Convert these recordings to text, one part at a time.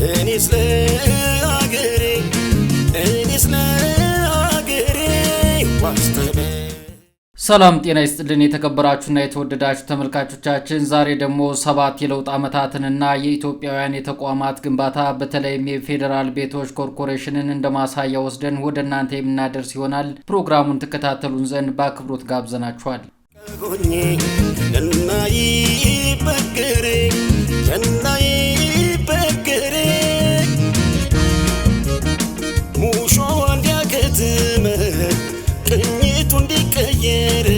እኔስ ለአገሬ እኔስ ለአገሬ ዋስተቤ። ሰላም ጤና ይስጥልን የተከበራችሁና የተወደዳችሁ ተመልካቾቻችን፣ ዛሬ ደግሞ 7 የለውጥ ዓመታትንና የኢትዮጵያውያን የተቋማት ግንባታ በተለይም የፌዴራል ቤቶች ኮርፖሬሽንን እንደማሳያ ወስደን ወደ እናንተ የምናደርስ ይሆናል። ፕሮግራሙን ተከታተሉን ዘንድ በአክብሮት ጋብዘናችኋል። እናይ በገሬ እናይ በገሬ ሙሾ እንዲያከትም ቅኝቱ እንዲቀየር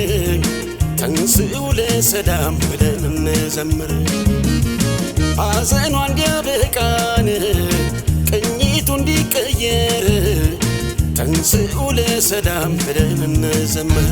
ተንሥኡ ለሰላም ብለን እንዘምር። ሐዘኗ እንዲያበቃን ቅኝቱ እንዲቀየር ተንሥኡ ለሰላም ብለን እንዘምር።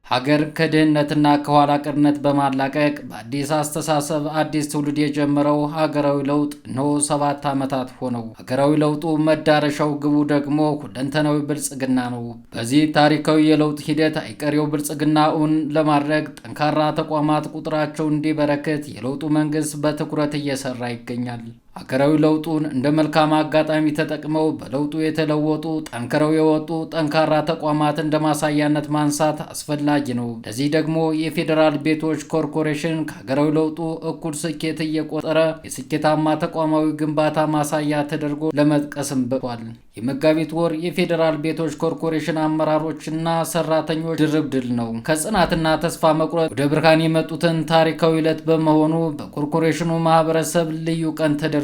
ሀገር ከድህነትና ከኋላ ቀርነት በማላቀቅ በአዲስ አስተሳሰብ አዲስ ትውልድ የጀመረው ሀገራዊ ለውጥ ነው 7 ዓመታት ሆነው። ሀገራዊ ለውጡ መዳረሻው ግቡ ደግሞ ሁለንተናዊ ብልጽግና ነው። በዚህ ታሪካዊ የለውጥ ሂደት አይቀሬው ብልጽግናውን ለማድረግ ጠንካራ ተቋማት ቁጥራቸው እንዲበረክት የለውጡ መንግስት በትኩረት እየሰራ ይገኛል። ሀገራዊ ለውጡን እንደ መልካም አጋጣሚ ተጠቅመው በለውጡ የተለወጡ ጠንክረው የወጡ ጠንካራ ተቋማት እንደ ማሳያነት ማንሳት አስፈላጊ ነው። ለዚህ ደግሞ የፌዴራል ቤቶች ኮርፖሬሽን ከሀገራዊ ለውጡ እኩል ስኬት እየቆጠረ የስኬታማ ተቋማዊ ግንባታ ማሳያ ተደርጎ ለመጥቀስም በቅቷል። የመጋቢት ወር የፌዴራል ቤቶች ኮርፖሬሽን አመራሮችና ሰራተኞች ድርብ ድል ነው። ከጽናትና ተስፋ መቁረጥ ወደ ብርሃን የመጡትን ታሪካዊ ዕለት በመሆኑ በኮርፖሬሽኑ ማህበረሰብ ልዩ ቀን ተደርጎ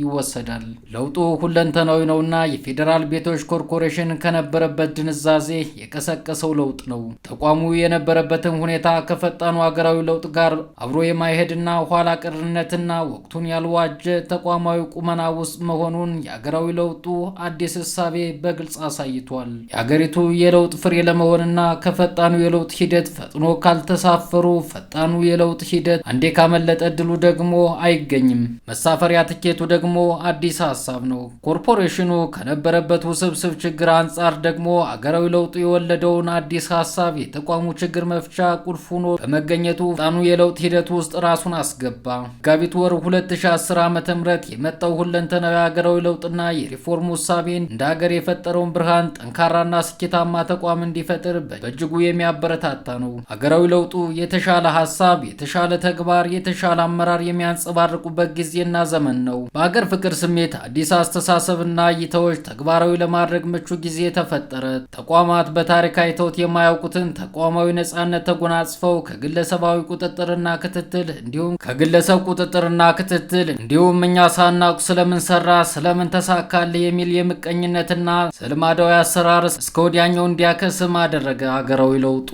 ይወሰዳል። ለውጡ ሁለንተናዊ ነውና የፌዴራል ቤቶች ኮርፖሬሽን ከነበረበት ድንዛዜ የቀሰቀሰው ለውጥ ነው። ተቋሙ የነበረበትን ሁኔታ ከፈጣኑ ሀገራዊ ለውጥ ጋር አብሮ የማይሄድና ኋላ ቀርነትና ወቅቱን ያልዋጀ ተቋማዊ ቁመና ውስጥ መሆኑን የሀገራዊ ለውጡ አዲስ እሳቤ በግልጽ አሳይቷል። የሀገሪቱ የለውጥ ፍሬ ለመሆንና ከፈጣኑ የለውጥ ሂደት ፈጥኖ ካልተሳፈሩ ፈጣኑ የለውጥ ሂደት አንዴ ካመለጠ እድሉ ደግሞ አይገኝም። መሳፈሪያ ትኬቱ ደግሞ አዲስ ሀሳብ ነው። ኮርፖሬሽኑ ከነበረበት ውስብስብ ችግር አንጻር ደግሞ ሀገራዊ ለውጡ የወለደውን አዲስ ሀሳብ የተቋሙ ችግር መፍቻ ቁልፍ ሆኖ በመገኘቱ ፈጣኑ የለውጥ ሂደት ውስጥ ራሱን አስገባ። መጋቢት ወር 2010 ዓ.ም የመጣው ሁለንተናዊ ሀገራዊ ለውጥና የሪፎርም ውሳቤ እንደ ሀገር የፈጠረውን ብርሃን ጠንካራና ስኬታማ ተቋም እንዲፈጥር በእጅጉ የሚያበረታታ ነው። ሀገራዊ ለውጡ የተሻለ ሀሳብ፣ የተሻለ ተግባር፣ የተሻለ አመራር የሚያንጸባርቁበት ጊዜና ዘመን ነው። በሀገር ፍቅር ስሜት አዲስ አስተሳሰብና እይታዎች ተግባራዊ ለማድረግ ምቹ ጊዜ ተፈጠረ። ተቋማት በታሪክ አይተውት የማያውቁትን ተቋማዊ ነጻነት ተጎናጽፈው ከግለሰባዊ ቁጥጥርና ክትትል እንዲሁም እኛ ሳናውቅ ስለምን ሰራ ስለምን ተሳካለ የሚል የምቀኝነትና ስልማዳዊ አሰራር እስከ ወዲያኛው እንዲያከስም አደረገ። ሀገራዊ ለውጡ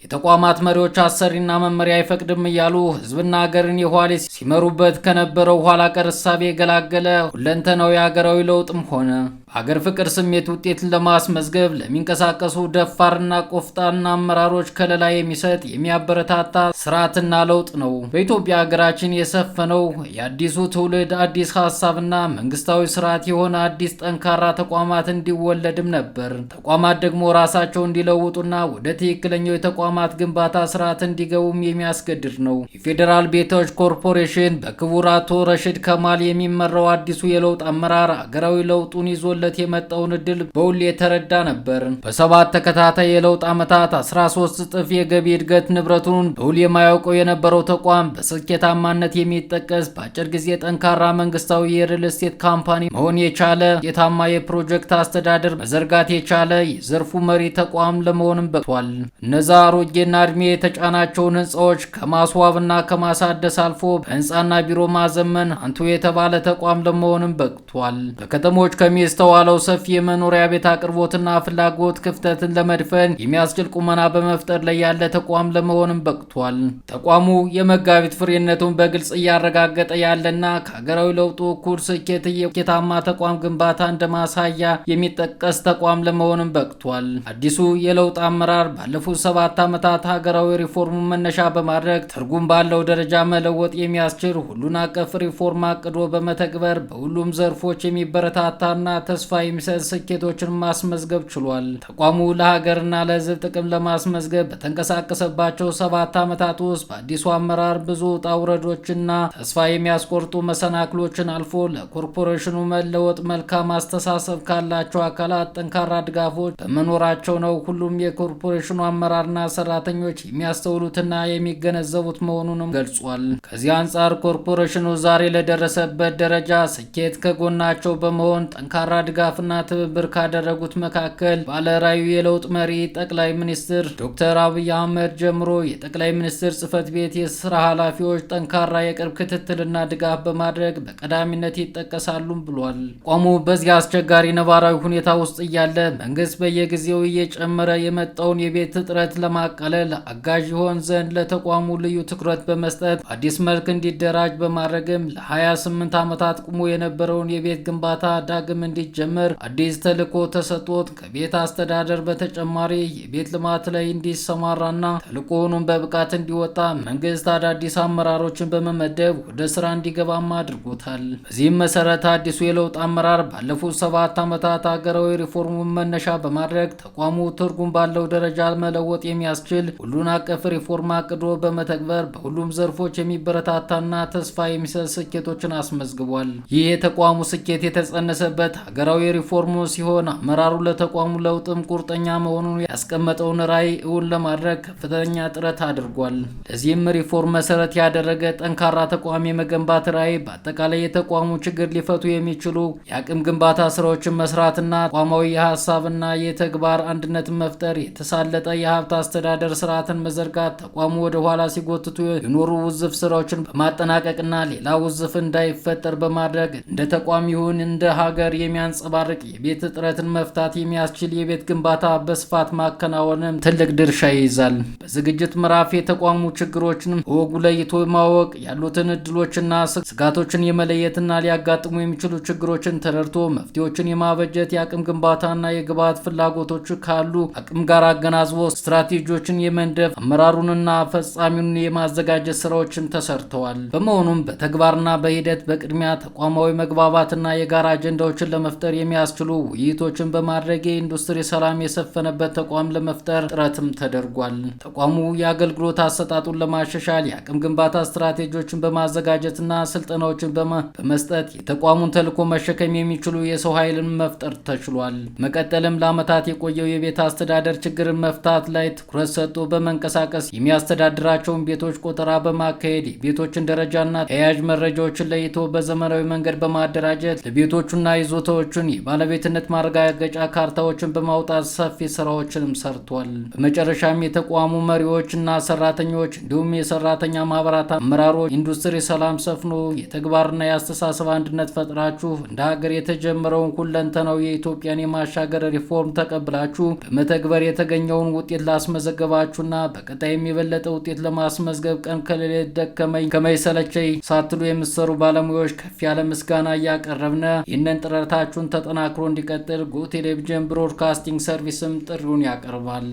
የተቋማት መሪዎች አሰሪና መመሪያ አይፈቅድም እያሉ ህዝብና ሀገርን የኋላ ሲመሩበት ከነበረው ኋላ ቀር እሳቤ የገላገለ ሁለንተናዊ ሀገራዊ ለውጥም ሆነ። በሀገር ፍቅር ስሜት ውጤትን ለማስመዝገብ ለሚንቀሳቀሱ ደፋርና ቆፍጣና አመራሮች ከለላ የሚሰጥ የሚያበረታታ ስርዓትና ለውጥ ነው። በኢትዮጵያ ሀገራችን የሰፈነው የአዲሱ ትውልድ አዲስ ሀሳብና መንግስታዊ ስርዓት የሆነ አዲስ ጠንካራ ተቋማት እንዲወለድም ነበር። ተቋማት ደግሞ ራሳቸው እንዲለውጡና ወደ ትክክለኛው የተቋማት ግንባታ ስርዓት እንዲገቡም የሚያስገድድ ነው። የፌዴራል ቤቶች ኮርፖሬሽን በክቡር አቶ ረሽድ ከማል የሚመራው አዲሱ የለውጥ አመራር ሀገራዊ ለውጡን ይዞ የመጣውን እድል በውል የተረዳ ነበር። በ7 ተከታታይ የለውጥ ዓመታት 13 እጥፍ የገቢ እድገት ንብረቱን በውል የማያውቀው የነበረው ተቋም በስኬታማነት የሚጠቀስ በአጭር ጊዜ ጠንካራ መንግስታዊ የሪል ስቴት ካምፓኒ መሆን የቻለ የታማ የፕሮጀክት አስተዳደር መዘርጋት የቻለ የዘርፉ መሪ ተቋም ለመሆንም በቅቷል። እነዛ አሮጌና እድሜ የተጫናቸውን ህንፃዎች ከማስዋብና ከማሳደስ አልፎ በህንፃና ቢሮ ማዘመን አንቱ የተባለ ተቋም ለመሆንም በቅቷል። በከተሞች ከሚስተዋለው ሰፊ የመኖሪያ ቤት አቅርቦትና ፍላጎት ክፍተትን ለመድፈን የሚያስችል ቁመና በመፍጠር ላይ ያለ ተቋም ለመሆንም በቅቷል። ተቋሙ የመጋቢት ፍሬነቱን በግልጽ እያረጋገጠ ያለና ከሀገራዊ ለውጡ እኩል ስኬታማ ተቋም ግንባታ እንደማሳያ የሚጠቀስ ተቋም ለመሆንም በቅቷል። አዲሱ የለውጥ አመራር ባለፉት 7 ዓመታት ዓመታት ሀገራዊ ሪፎርሙን መነሻ በማድረግ ትርጉም ባለው ደረጃ መለወጥ የሚያስችል ሁሉን አቀፍ ሪፎርም አቅዶ በመተግበር በሁሉም ዘርፎች የሚበረታታና ተስፋ የሚሰጥ ስኬቶችን ማስመዝገብ ችሏል። ተቋሙ ለሀገርና ለሕዝብ ጥቅም ለማስመዝገብ በተንቀሳቀሰባቸው 7 ዓመታት ውስጥ በአዲሱ አመራር ብዙ ውጣ ውረዶችና ተስፋ የሚያስቆርጡ መሰናክሎችን አልፎ ለኮርፖሬሽኑ መለወጥ መልካም አስተሳሰብ ካላቸው አካላት ጠንካራ ድጋፎች በመኖራቸው ነው ሁሉም የኮርፖሬሽኑ አመራርና ሰራተኞች የሚያስተውሉትና የሚገነዘቡት መሆኑንም ገልጿል። ከዚህ አንጻር ኮርፖሬሽኑ ዛሬ ለደረሰበት ደረጃ ስኬት ከጎናቸው በመሆን ጠንካራ ድጋፍና ትብብር ካደረጉት መካከል ባለራዕዩ የለውጥ መሪ ጠቅላይ ሚኒስትር ዶክተር አብይ አህመድ ጀምሮ የጠቅላይ ሚኒስትር ጽህፈት ቤት የስራ ኃላፊዎች ጠንካራ የቅርብ ክትትልና ድጋፍ በማድረግ በቀዳሚነት ይጠቀሳሉ ብሏል። ተቋሙ በዚህ አስቸጋሪ ነባራዊ ሁኔታ ውስጥ እያለ መንግስት በየጊዜው እየጨመረ የመጣውን የቤት እጥረት ለማቃለል አጋዥ ይሆን ዘንድ ለተቋሙ ልዩ ትኩረት በመስጠት በአዲስ መልክ እንዲደራጅ በማድረግም ለ28 ዓመታት ቁሞ የነበረውን የቤት ግንባታ ዳግም እንዲጀመር አዲስ ተልዕኮ ተሰጥቶት ከቤት አስተዳደር በተጨማሪ የቤት ልማት ላይ እንዲሰማራና ተልዕኮውንም በብቃት እንዲወጣ መንግስት አዳዲስ አመራሮችን በመመደብ ወደ ስራ እንዲገባም አድርጎታል። በዚህም መሰረት አዲሱ የለውጥ አመራር ባለፉት 7 ዓመታት ሀገራዊ ሪፎርሙን መነሻ በማድረግ ተቋሙ ትርጉም ባለው ደረጃ መለወጥ የሚያስችል ሁሉን አቀፍ ሪፎርም አቅዶ በመተግበር በሁሉም ዘርፎች የሚበረታታና ተስፋ የሚሰጥ ስኬቶችን አስመዝግቧል። ይህ የተቋሙ ስኬት የተጸነሰበት ሀገራዊ ሪፎርሙ ሲሆን አመራሩ ለተቋሙ ለውጥም ቁርጠኛ መሆኑን ያስቀመጠውን ራዕይ እውን ለማድረግ ከፍተኛ ጥረት አድርጓል። ለዚህም ሪፎርም መሰረት ያደረገ ጠንካራ ተቋም የመገንባት ራዕይ በአጠቃላይ የተቋሙ ችግር ሊፈቱ የሚችሉ የአቅም ግንባታ ስራዎችን መስራትና ተቋማዊ የሀሳብና የተግባር አንድነትን መፍጠር፣ የተሳለጠ የሀብት አስተዳደር ስርዓትን መዘርጋት፣ ተቋሙ ወደ ኋላ ሲጎትቱ የኖሩ ውዝፍ ስራዎችን በማጠናቀቅና ሌላ ውዝፍ እንዳይፈጠር በማድረግ እንደ ተቋም ይሁን እንደ ሀገር የሚያንጸባርቅ የቤት እጥረትን መፍታት የሚያስችል የቤት ግንባታ በስፋት ማከናወንም ትልቅ ድርሻ ይይዛል። በዝግጅት ምዕራፍ የተቋሙ ችግሮችን በወጉ ለይቶ ማወቅ፣ ያሉትን እድሎችና ስጋቶችን የመለየትና ሊያጋጥሙ የሚችሉ ችግሮችን ተረድቶ መፍትሄዎችን የማበጀት፣ የአቅም ግንባታና የግብዓት ፍላጎቶች ካሉ አቅም ጋር አገናዝቦ ስትራቴጂዎችን የመንደፍ፣ አመራሩንና ፈጻሚውን የማዘጋጀት ስራዎችን ተሰርተዋል። በመሆኑም በተግባርና በሂደት በቅድሚያ ተቋማዊ መግባባትና የጋራ አጀንዳዎችን ለመፍጠር የሚያስችሉ ውይይቶችን በማድረግ የኢንዱስትሪ ሰላም የሰፈነበት ተቋም ለመፍጠር ጥረትም ተደርጓል። ተቋሙ የአገልግሎት አሰጣጡን ለማሻሻል የአቅም ግንባታ ስትራቴጂዎችን በማዘጋጀትና ስልጠናዎችን በመስጠት የተቋሙን ተልዕኮ መሸከም የሚችሉ የሰው ኃይልን መፍጠር ተችሏል። መቀጠልም ለዓመታት የቆየው የቤት አስተዳደር ችግርን መፍታት ላይ ትኩረት ሰጥቶ በመንቀሳቀስ የሚያስተዳድራቸውን ቤቶች ቆጠራ በማካሄድ የቤቶችን ደረጃና ተያያዥ መረጃዎችን ለይቶ በዘመናዊ መንገድ በማደራጀት ለቤቶቹና ይዞታዎቹን የባለቤትነት ማረጋገጫ ካርታዎችን በማውጣት ሰፊ ስራዎችንም ሰርቷል። በመጨረሻም የተቋሙ መሪዎችና ሰራተኞች እንዲሁም የሰራተኛ ማህበራት አመራሮች ኢንዱስትሪ ሰላም ሰፍኖ የተግባርና የአስተሳሰብ አንድነት ፈጥራችሁ እንደ ሀገር የተጀመረውን ሁለንተናዊ የኢትዮጵያን የማሻገር ሪፎርም ተቀብላችሁ በመተግበር የተገኘውን ውጤት ላስመዘገባችሁና በቀጣይም የበለጠ ውጤት ለማስመዝገብ ቀን ከሌሊት ደከመኝ ሰለቸኝ ሳትሉ የምትሰሩ ባለሙያዎች ከፍ ያለ ምስጋና እያቀረብን ይህንን ጥረታችሁን ተጠናክሮ እንዲቀጥል ጎ ቴሌቪዥን ብሮድካስቲንግ ሰርቪስም ጥሪውን ያቀርባል።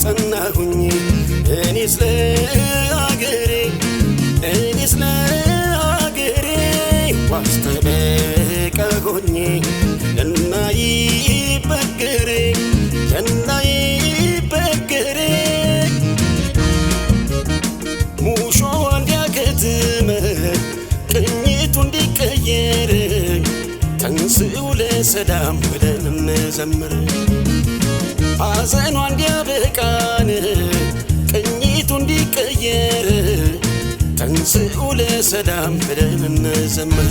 ጸናሁኝ እኔስ ለአገሬ ዋስተበቃ ሆኜ እንዳይበገሬ ሙሾ እንዲያከትም ቅኝቱ እንዲቀየር ተንሥኡ ለሰላም ብለን እንዘምር። ሐዘኗ እንዲያበቃን ቅኝቱ እንዲቀየር ተንሥኡ ለሰላም ብለን እንዘምር።